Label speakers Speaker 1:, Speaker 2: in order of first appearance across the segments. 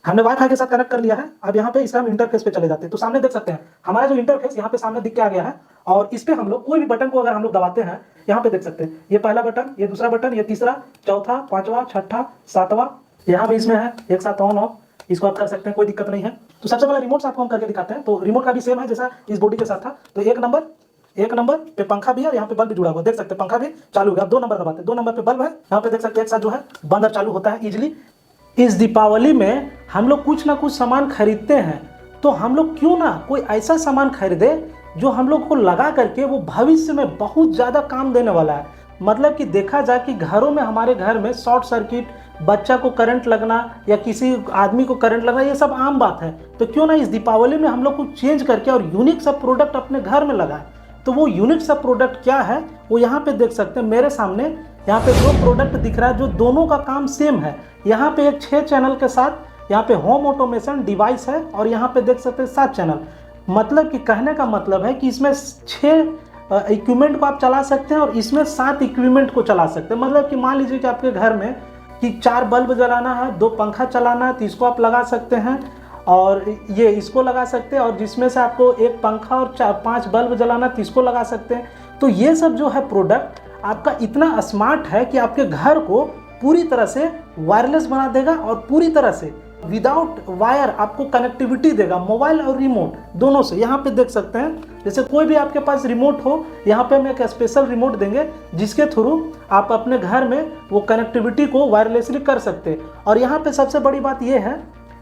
Speaker 1: हमने वाईफाई के साथ कनेक्ट कर लिया है। अब यहाँ पे इसका हम इंटरफेस पे चले जाते हैं। तो सामने देख सकते हैं हमारा जो इंटरफेस यहाँ पे सामने दिख के आ गया है, और इस पे हम लोग कोई भी बटन को अगर हम लोग दबाते हैं, यहाँ पे देख सकते हैं ये पहला बटन, ये दूसरा बटन, ये तीसरा, चौथा, पांचवा, छठा, सातवां, यहाँ भी इसमें है एक साथ ऑन ऑफ, इसको आप कर सकते हैं, कोई दिक्कत नहीं है। तो सबसे पहले रिमोट से आपको हम करके दिखाते हैं। तो रिमोट का भी सेम है जैसा इस बॉडी के साथ था। तो एक नंबर पे पंखा भी है और यहाँ पे बल्ब भी जुड़ा हुआ, देख सकते हैं पंखा भी चालू है। 2 नंबर दबाते हैं, 2 नंबर पे बल्ब है, यहाँ पे देख सकते हैं एक साथ जो है बंद और चालू होता है इजिली। इस दीपावली में हम लोग कुछ ना कुछ सामान खरीदते हैं, तो हम लोग क्यों ना कोई ऐसा सामान खरीदे जो हम लोग को लगा करके वो भविष्य में बहुत ज़्यादा काम देने वाला है। मतलब कि देखा जाए कि घरों में, हमारे घर में शॉर्ट सर्किट, बच्चा को करंट लगना या किसी आदमी को करंट लगना, ये सब आम बात है। तो क्यों ना इस दीपावली में हम लोग कुछ चेंज करके और यूनिक सा प्रोडक्ट अपने घर में लगाएं। तो वो यूनिक सा प्रोडक्ट क्या है वो यहाँ पे देख सकते हैं मेरे सामने। यहाँ पे 2 प्रोडक्ट दिख रहा है जो दोनों का काम सेम है। यहाँ पे एक 6 चैनल के साथ यहाँ पे होम ऑटोमेशन डिवाइस है, और यहाँ पे देख सकते हैं 7 चैनल। मतलब कि कहने का मतलब है कि इसमें 6 इक्विपमेंट को आप चला सकते हैं और इसमें 7 इक्विपमेंट को चला सकते हैं। मतलब कि मान लीजिए कि आपके घर में कि 4 बल्ब जलाना है, 2 पंखा चलाना है, तो इसको आप लगा सकते हैं, और ये इसको लगा सकते हैं, और जिसमें से आपको 1 पंखा और 4-5 बल्ब जलाना है तो इसको लगा सकते हैं। तो ये सब जो है प्रोडक्ट आपका इतना स्मार्ट है कि आपके घर को पूरी तरह से वायरलेस बना देगा और पूरी तरह से विदाउट वायर आपको कनेक्टिविटी देगा, मोबाइल और रिमोट दोनों से। यहाँ पे देख सकते हैं जैसे कोई भी आपके पास रिमोट हो, यहाँ पे हम एक स्पेशल रिमोट देंगे जिसके थ्रू आप अपने घर में वो कनेक्टिविटी को वायरलेसली कर सकते हैं। और यहाँ पे सबसे बड़ी बात ये है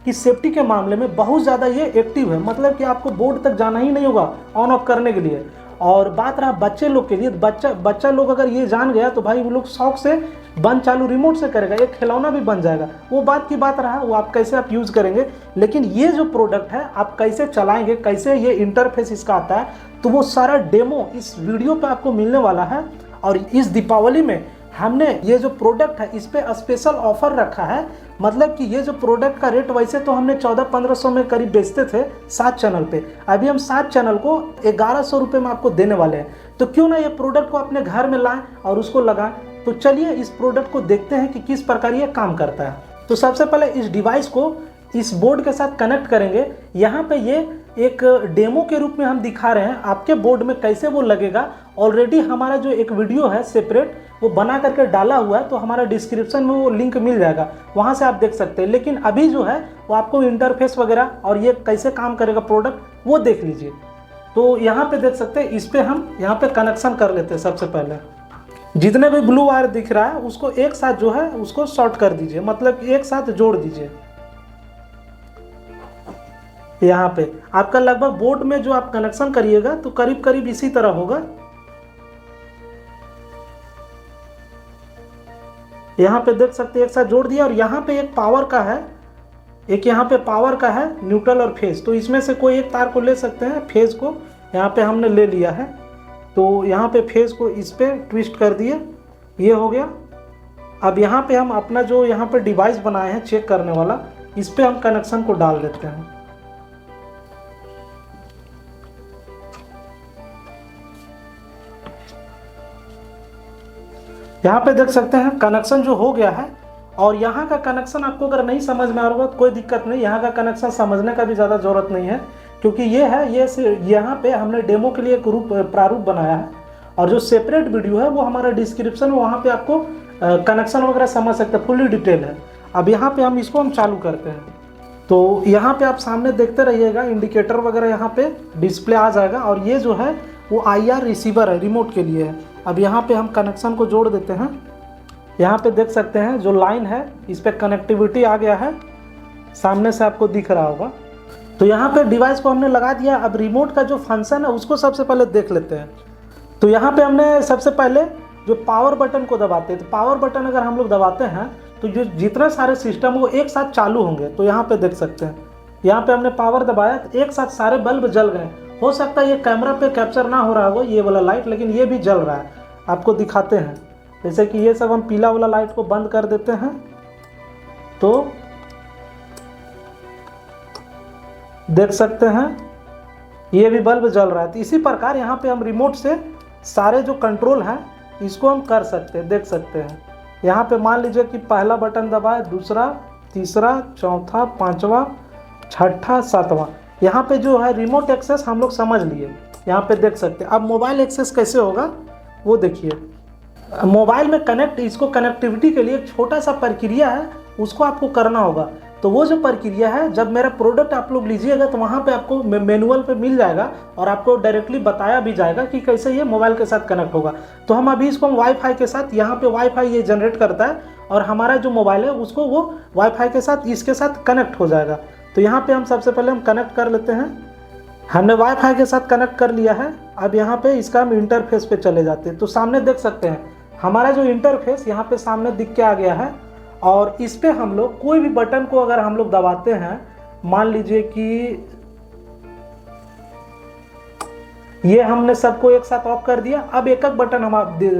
Speaker 1: कि सेफ्टी के मामले में बहुत ज़्यादा ये एक्टिव है। मतलब कि आपको बोर्ड तक जाना ही नहीं होगा ऑन ऑफ करने के लिए। और बात रहा बच्चे लोग के लिए, बच्चा लोग अगर ये जान गया तो भाई वो लोग शौक से बंद चालू रिमोट से करेगा, एक खिलौना भी बन जाएगा। वो बात की बात रहा, वो आप कैसे आप यूज़ करेंगे। लेकिन ये जो प्रोडक्ट है आप कैसे चलाएंगे, कैसे ये इंटरफेस इसका आता है, तो वो सारा डेमो इस वीडियो पे आपको मिलने वाला है। और इस दीपावली में हमने ये जो प्रोडक्ट है इस पे स्पेशल ऑफर रखा है। मतलब कि ये जो प्रोडक्ट का रेट वैसे तो हमने 1400-1500 में करीब बेचते थे 7 चैनल पे, अभी हम 7 चैनल को 1100 रुपये में आपको देने वाले हैं। तो क्यों ना ये प्रोडक्ट को अपने घर में लाएं और उसको लगाएं। तो चलिए इस प्रोडक्ट को देखते हैं कि किस प्रकार ये काम करता है। तो सबसे पहले इस डिवाइस को इस बोर्ड के साथ कनेक्ट करेंगे। यहाँ पे ये एक डेमो के रूप में हम दिखा रहे हैं आपके बोर्ड में कैसे वो लगेगा। ऑलरेडी हमारा जो एक वीडियो है सेपरेट वो बना करके डाला हुआ है, तो हमारा डिस्क्रिप्शन में वो लिंक मिल जाएगा, वहाँ से आप देख सकते हैं। लेकिन अभी जो है वो आपको इंटरफेस वगैरह और ये कैसे काम करेगा प्रोडक्ट वो देख लीजिए। तो यहाँ पे देख सकते हैं, इस पर हम यहाँ पे कनेक्शन कर लेते हैं। सबसे पहले जितने भी ब्लू वायर दिख रहा है उसको एक साथ जो है उसको शॉर्ट कर दीजिए, मतलब एक साथ जोड़ दीजिए। यहाँ पे आपका लगभग बोर्ड में जो आप कनेक्शन करिएगा तो करीब करीब इसी तरह होगा। यहाँ पे देख सकते हैं एक साथ जोड़ दिया, और यहाँ पे एक पावर का है, एक यहाँ पे पावर का है, न्यूट्रल और फेज। तो इसमें से कोई एक तार को ले सकते हैं, फेज को यहाँ पे हमने ले लिया है। तो यहाँ पे फेज को इस पे ट्विस्ट कर दिए, ये हो गया। अब यहाँ पे हम अपना जो यहाँ पे डिवाइस बनाए हैं चेक करने वाला, इस पे हम कनेक्शन को डाल देते हैं। यहाँ पे देख सकते हैं कनेक्शन जो हो गया है। और यहाँ का कनेक्शन आपको अगर नहीं समझ में आ रहा तो कोई दिक्कत नहीं, यहाँ का कनेक्शन समझने का भी ज़्यादा ज़रूरत नहीं है, क्योंकि ये है ये यहाँ पे हमने डेमो के लिए एक प्रारूप बनाया है। और जो सेपरेट वीडियो है वो हमारा डिस्क्रिप्शन में, वहाँ पे आपको कनेक्शन वगैरह समझ सकते हैं, फुली डिटेल है। अब यहाँ पे हम इसको चालू करते हैं। तो यहाँ पे आप सामने देखते रहिएगा, इंडिकेटर वगैरह यहाँ पे डिस्प्ले आ जाएगा। और ये जो है वो IR रिसीवर है, रिमोट के लिए है। अब यहाँ पे हम कनेक्शन को जोड़ देते हैं। यहाँ पे देख सकते हैं जो लाइन है इस पे कनेक्टिविटी आ गया है, सामने से आपको दिख रहा होगा। तो यहाँ पे डिवाइस को हमने लगा दिया। अब रिमोट का जो फंक्शन है उसको सबसे पहले देख लेते हैं। तो यहाँ पे हमने सबसे पहले जो पावर बटन को दबाते हैं, तो पावर बटन अगर हम लोग दबाते हैं तो जो जितने सारे सिस्टम वो एक साथ चालू होंगे। तो यहाँ पे देख सकते हैं, यहाँ पे हमने पावर दबाया तो एक साथ सारे बल्ब जल गए। हो सकता है ये कैमरा पे कैप्चर ना हो रहा हो ये वाला लाइट, लेकिन ये भी जल रहा है, आपको दिखाते हैं। जैसे कि ये सब हम पीला वाला लाइट को बंद कर देते हैं तो देख सकते हैं ये भी बल्ब जल रहा है। तो इसी प्रकार यहाँ पे हम रिमोट से सारे जो कंट्रोल हैं इसको हम कर सकते हैं, देख सकते हैं। यहाँ पे मान लीजिए कि पहला बटन दबाए, दूसरा, तीसरा, चौथा, पांचवा, छठा, सातवां। यहाँ पे जो है रिमोट एक्सेस हम लोग समझ लिए, यहाँ पे देख सकते हैं। अब मोबाइल एक्सेस कैसे होगा वो देखिए। मोबाइल में कनेक्ट, इसको कनेक्टिविटी के लिए एक छोटा सा प्रक्रिया है, उसको आपको करना होगा। तो वो जो प्रक्रिया है, जब मेरा प्रोडक्ट आप लोग लीजिएगा तो वहाँ पे आपको मैनुअल पे मिल जाएगा और आपको डायरेक्टली बताया भी जाएगा कि कैसे ये मोबाइल के साथ कनेक्ट होगा। तो हम अभी इसको वाईफाई के साथ, यहाँ पे वाईफाई ये जनरेट करता है और हमारा जो मोबाइल है उसको वो वाईफाई के साथ, इसके साथ कनेक्ट हो जाएगा। तो यहाँ पे हम सबसे पहले हम कनेक्ट कर लेते हैं। हमने वाईफाई के साथ कनेक्ट कर लिया है। अब यहाँ पे इसका हम इंटरफेस पे चले जाते हैं। तो सामने देख सकते हैं हमारा जो इंटरफेस यहाँ पे सामने दिख के आ गया है। और इस पे हम लोग कोई भी बटन को अगर हम लोग दबाते हैं, मान लीजिए कि ये हमने सबको एक साथ ऑफ कर दिया। अब एक एक बटन हम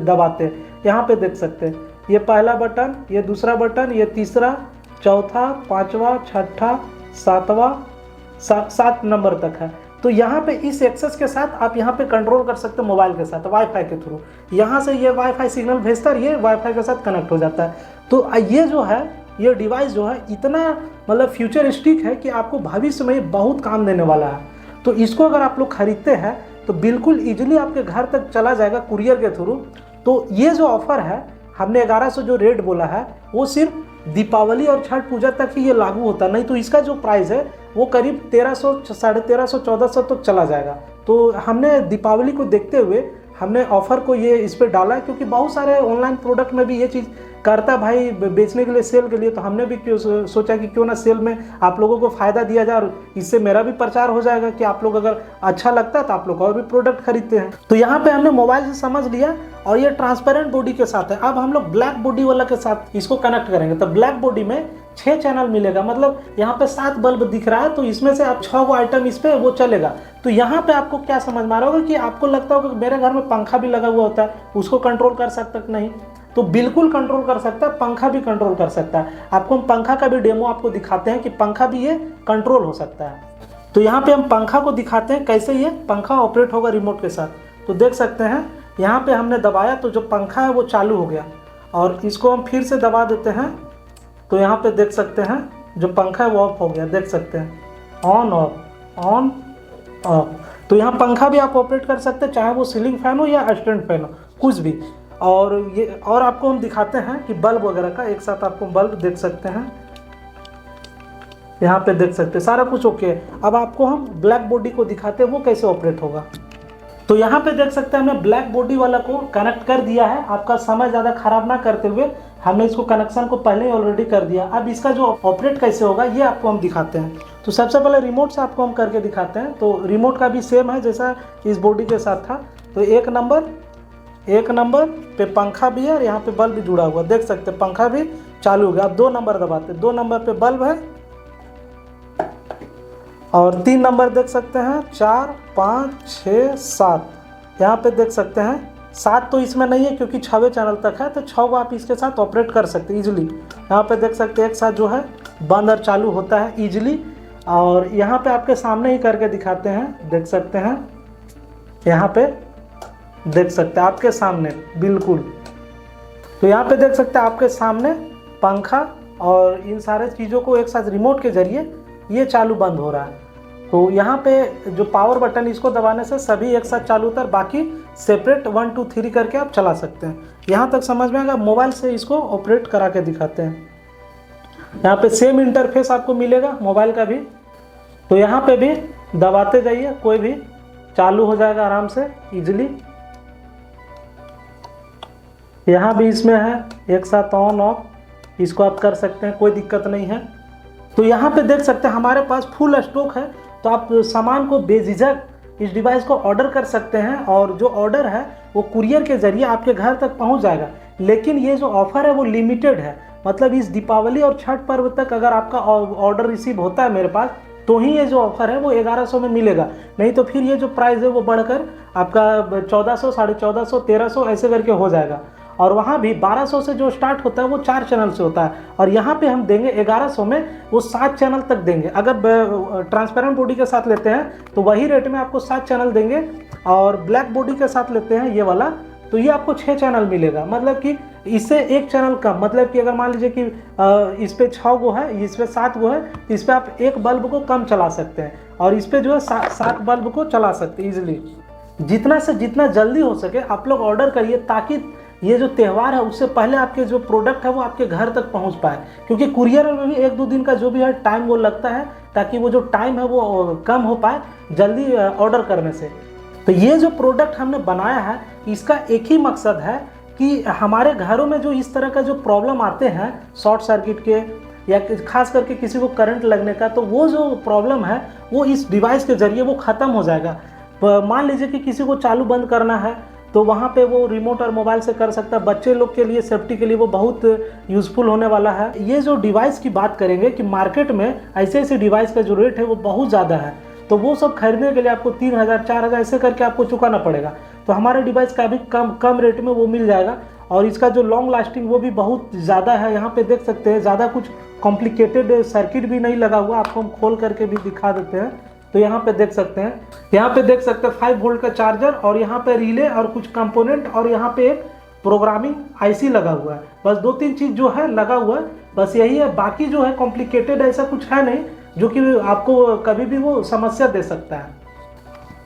Speaker 1: दबाते हैं, यहाँ पे देख सकते हैं ये पहला बटन, ये दूसरा बटन, ये तीसरा, चौथा, पांचवा, छठा, सातवां, 7 नंबर तक है। तो यहाँ पे इस एक्सेस के साथ आप यहाँ पे कंट्रोल कर सकते हो मोबाइल के साथ वाईफाई के थ्रू। यहाँ से ये वाईफाई सिग्नल भेजता है, ये वाईफाई के साथ कनेक्ट हो जाता है। तो ये जो है, ये डिवाइस जो है इतना मतलब फ्यूचरिस्टिक है कि आपको भविष्य में बहुत काम देने वाला है। तो इसको अगर आप लोग खरीदते हैं तो बिल्कुल ईजिली आपके घर तक चला जाएगा कुरियर के थ्रू। तो ये जो ऑफर है, हमने 1100 जो रेट बोला है वो सिर्फ दीपावली और छठ पूजा तक ही ये लागू होता, नहीं तो इसका जो प्राइस है वो करीब 1300, 1350, 1400 तक चला जाएगा। तो हमने दीपावली को देखते हुए हमने ऑफर को ये इस पर डाला है, क्योंकि बहुत सारे ऑनलाइन प्रोडक्ट में भी ये चीज़ करता भाई बेचने के लिए, सेल के लिए। तो हमने भी सोचा कि क्यों ना सेल में आप लोगों को फ़ायदा दिया जाए और इससे मेरा भी प्रचार हो जाएगा कि आप लोग अगर अच्छा लगता है तो आप लोग और भी प्रोडक्ट खरीदते हैं। तो यहाँ पे हमने मोबाइल से समझ लिया और ये ट्रांसपेरेंट बॉडी के साथ है। अब हम लोग ब्लैक बॉडी वाला के साथ इसको कनेक्ट करेंगे। तो ब्लैक बॉडी में 6 चैनल मिलेगा, मतलब यहाँ पे 7 बल्ब दिख रहा है, तो इसमें से आप 6 आइटम इस पे वो चलेगा। तो यहाँ पे आपको क्या समझ में आ रहा होगा कि आपको लगता होगा कि मेरे घर में पंखा भी लगा हुआ होता है, उसको कंट्रोल कर सकता नहीं? तो बिल्कुल कंट्रोल कर सकता है, पंखा भी कंट्रोल कर सकता है। आपको हम पंखा का भी डेमो आपको दिखाते हैं कि पंखा भी ये कंट्रोल हो सकता है। तो यहाँ पे हम पंखा को दिखाते हैं कैसे ये पंखा ऑपरेट होगा रिमोट के साथ। तो देख सकते हैं यहाँ पे हमने दबाया तो जो पंखा है वो चालू हो गया, और इसको हम फिर से दबा देते हैं तो यहाँ पे देख सकते हैं जो पंखा है वो ऑफ हो गया। देख सकते हैं ऑन ऑफ, ऑन ऑफ। तो यहाँ पंखा भी आप ऑपरेट कर सकते हैं, चाहे वो सीलिंग फैन हो या स्टैंड फैन हो, कुछ भी। और ये और आपको हम दिखाते हैं कि बल्ब वगैरह का एक साथ आपको बल्ब देख सकते हैं, यहाँ पे देख सकते हैं सारा कुछ ओके है। अब आपको हम ब्लैक बॉडी को दिखाते हैं वो कैसे ऑपरेट होगा। तो यहाँ पे देख सकते हैं हमने ब्लैक बॉडी वाला को कनेक्ट कर दिया है। आपका समय ज़्यादा खराब ना करते हुए हमने इसको कनेक्शन को पहले ही ऑलरेडी कर दिया। अब इसका जो ऑपरेट कैसे होगा ये आपको हम दिखाते हैं। तो सबसे पहले रिमोट से आपको हम करके दिखाते हैं। तो रिमोट का भी सेम है जैसा इस बॉडी के साथ था। तो एक नंबर पे पंखा भी है और यहाँ पे बल्ब भी जुड़ा हुआ, देख सकते हैं पंखा भी चालू हो गया। अब 2 नंबर दबाते हैं, 2 नंबर पे बल्ब है, और 3 नंबर देख सकते हैं, 4, 5, 6, 7। यहाँ पे देख सकते हैं 7 तो इसमें नहीं है क्योंकि 6वें चैनल तक है, तो 6 को आप इसके साथ ऑपरेट कर सकते हैं ईजिली। यहाँ पे देख सकते हैं एक साथ जो है बंद और चालू होता है ईजिली। और यहाँ पे आपके सामने ही करके दिखाते हैं, देख सकते हैं यहाँ पे देख सकते हैं आपके सामने बिल्कुल। तो यहाँ पे देख सकते हैं आपके सामने पंखा और इन सारे चीज़ों को एक साथ रिमोट के जरिए ये चालू बंद हो रहा है। तो यहाँ पे जो पावर बटन इसको दबाने से सभी एक साथ चालू होता है, बाकी सेपरेट 1, 2, 3 करके आप चला सकते हैं। यहाँ तक समझ में आएगा। मोबाइल से इसको ऑपरेट करा के दिखाते हैं। यहाँ पे सेम इंटरफेस आपको मिलेगा मोबाइल का भी। तो यहाँ पे भी दबाते जाइए, कोई भी चालू हो जाएगा आराम से ईजिली। यहाँ भी इसमें है एक साथ ऑन ऑफ, इसको आप कर सकते हैं, कोई दिक्कत नहीं है। तो यहाँ पे देख सकते हैं हमारे पास फुल स्टॉक है, तो आप सामान को बेझिझक इस डिवाइस को ऑर्डर कर सकते हैं और जो ऑर्डर है वो कुरियर के ज़रिए आपके घर तक पहुँच जाएगा। लेकिन ये जो ऑफ़र है वो लिमिटेड है, मतलब इस दीपावली और छठ पर्व तक अगर आपका ऑर्डर रिसीव होता है मेरे पास तो ही ये जो ऑफ़र है वो 1100 में मिलेगा, नहीं तो फिर ये जो प्राइस है वो बढ़कर आपका 1400, 1450, 1300 ऐसे करके हो जाएगा। और वहाँ भी 1200 से जो स्टार्ट होता है वो 4 चैनल से होता है, और यहाँ पे हम देंगे 1100 में वो 7 चैनल तक देंगे। अगर ट्रांसपेरेंट बॉडी के साथ लेते हैं तो वही रेट में आपको 7 चैनल देंगे, और ब्लैक बॉडी के साथ लेते हैं ये वाला तो ये आपको 6 चैनल मिलेगा। मतलब कि इससे एक चैनल कम, मतलब कि अगर मान लीजिए कि इस पे 6 गो है, इस पे 7 गो है, तो इस पे आप एक बल्ब को कम चला सकते हैं और इस पे जो है 7 बल्ब को चला सकते हैं इजीली। जितना से जितना जल्दी हो सके आप लोग ऑर्डर करिए, ताकि ये जो त्यौहार है उससे पहले आपके जो प्रोडक्ट है वो आपके घर तक पहुंच पाए, क्योंकि कुरियर में भी 1-2 दिन का जो भी है टाइम वो लगता है, ताकि वो जो टाइम है वो कम हो पाए जल्दी ऑर्डर करने से। तो ये जो प्रोडक्ट हमने बनाया है इसका एक ही मकसद है कि हमारे घरों में जो इस तरह का जो प्रॉब्लम आते हैं शॉर्ट सर्किट के या खास करके किसी को करंट लगने का, तो वो जो प्रॉब्लम है वो इस डिवाइस के ज़रिए वो ख़त्म हो जाएगा। मान लीजिए कि किसी को चालू बंद करना है तो वहाँ पे वो रिमोट और मोबाइल से कर सकता है। बच्चे लोग के लिए सेफ्टी के लिए वो बहुत यूज़फुल होने वाला है। ये जो डिवाइस की बात करेंगे कि मार्केट में ऐसे ऐसे डिवाइस का जो रेट है वो बहुत ज़्यादा है, तो वो सब खरीदने के लिए आपको 3000 4000 ऐसे करके आपको चुकाना पड़ेगा। तो हमारे डिवाइस का भी कम रेट में वो मिल जाएगा और इसका जो लॉन्ग लास्टिंग वो भी बहुत ज़्यादा है। यहाँ पे देख सकते हैं ज़्यादा कुछ कॉम्प्लिकेटेड सर्किट भी नहीं लगा हुआ, आपको हम खोल करके भी दिखा देते हैं। तो यहाँ पे देख सकते हैं, 5 वोल्ट का चार्जर और यहाँ पे रिले और कुछ कंपोनेंट और यहाँ पे एक प्रोग्रामिंग आईसी लगा हुआ है। बस 2-3 चीज़ जो है लगा हुआ है, बस यही है। बाकी जो है कॉम्प्लिकेटेड ऐसा कुछ है नहीं जो कि आपको कभी भी वो समस्या दे सकता है।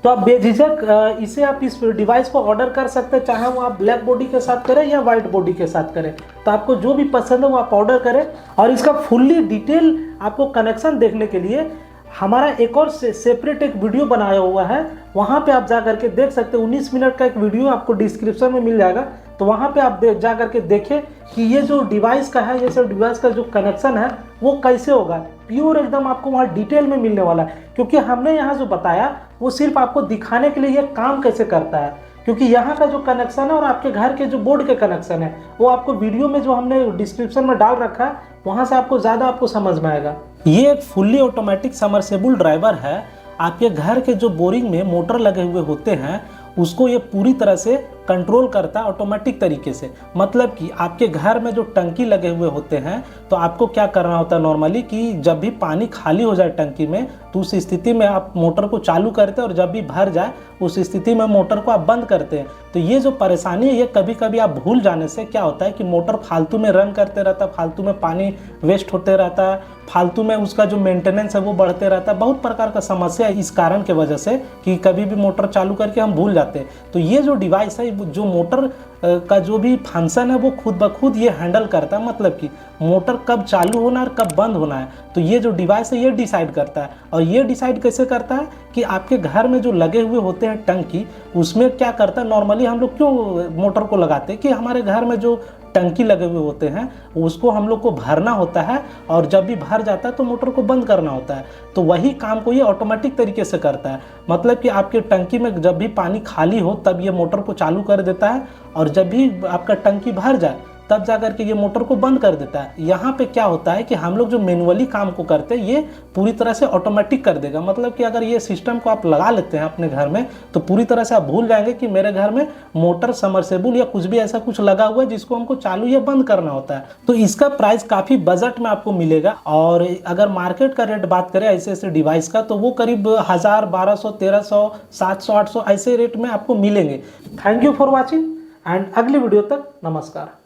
Speaker 1: तो आप बेझिझक इसे आप इस डिवाइस को ऑर्डर कर सकते हैं, चाहे वो आप ब्लैक बॉडी के साथ करें या वाइट बॉडी के साथ करें। तो आपको जो भी पसंद है वो आप ऑर्डर करें। और इसका फुल्ली डिटेल आपको कनेक्शन देखने के लिए हमारा एक और सेपरेट एक वीडियो बनाया हुआ है, वहाँ पे आप जा करके देख सकते हैं। 19 मिनट का एक वीडियो आपको डिस्क्रिप्शन में मिल जाएगा, तो वहाँ पे आप जा करके देखें कि ये जो डिवाइस का है, ये सब डिवाइस का जो कनेक्शन है वो कैसे होगा। प्योर एकदम आपको वहाँ डिटेल में मिलने वाला है, क्योंकि हमने यहाँ जो बताया वो सिर्फ आपको दिखाने के लिए ये काम कैसे करता है। क्योंकि यहाँ का जो कनेक्शन है और आपके घर के जो बोर्ड के कनेक्शन है वो आपको वीडियो में जो हमने डिस्क्रिप्शन में डाल रखा है वहाँ से आपको ज़्यादा आपको समझ में आएगा। ये एक फुल्ली ऑटोमेटिक समर्सेबल ड्राइवर है। आपके घर के जो बोरिंग में मोटर लगे हुए होते हैं उसको ये पूरी तरह से कंट्रोल करता है ऑटोमेटिक तरीके से। मतलब कि आपके घर में जो टंकी लगे हुए होते हैं तो आपको क्या करना होता है नॉर्मली कि जब भी पानी खाली हो जाए टंकी में तो उस स्थिति में आप मोटर को चालू करते हैं और जब भी भर जाए उस स्थिति में मोटर को आप बंद करते हैं। तो ये जो परेशानी है ये कभी कभी आप भूल जाने से क्या होता है कि मोटर फालतू में रन करते रहता है, फालतू में पानी वेस्ट होते रहता है, फालतू में उसका जो मेंटेनेंस है वो बढ़ते रहता है। बहुत प्रकार का समस्या है इस कारण के वजह से कि कभी भी मोटर चालू करके हम भूल जाते हैं। तो ये जो डिवाइस है जो मोटर का जो भी फंक्शन है वो खुद ब खुद ये हैंडल करता है। मतलब कि मोटर कब चालू होना है और कब बंद होना है तो ये जो डिवाइस है ये डिसाइड करता है। और ये डिसाइड कैसे करता है कि आपके घर में जो लगे हुए होते हैं टंकी, उसमें क्या करता है नॉर्मली हम लोग क्यों मोटर को लगाते हैं कि हमारे घर में जो टंकी लगे हुए होते हैं उसको हम लोग को भरना होता है और जब भी भर जाता है तो मोटर को बंद करना होता है। तो वही काम को ये ऑटोमेटिक तरीके से करता है। मतलब कि आपके टंकी में जब भी पानी खाली हो तब ये मोटर को चालू कर देता है और जब भी आपका टंकी भर जाए तब जा करके ये मोटर को बंद कर देता है। यहाँ पे क्या होता है कि हम लोग जो मैनुअली काम को करते हैं ये पूरी तरह से ऑटोमेटिक कर देगा। मतलब कि अगर ये सिस्टम को आप लगा लेते हैं अपने घर में तो पूरी तरह से आप भूल जाएंगे कि मेरे घर में मोटर समरसेबल या कुछ भी ऐसा कुछ लगा हुआ है जिसको हमको चालू या बंद करना होता है। तो इसका प्राइस काफ़ी बजट में आपको मिलेगा। और अगर मार्केट का रेट बात करें ऐसे ऐसे डिवाइस का तो वो करीब 1000, 1200, 1300, 700, 800 ऐसे रेट में आपको मिलेंगे। Thank you for watching and अगली वीडियो तक नमस्कार।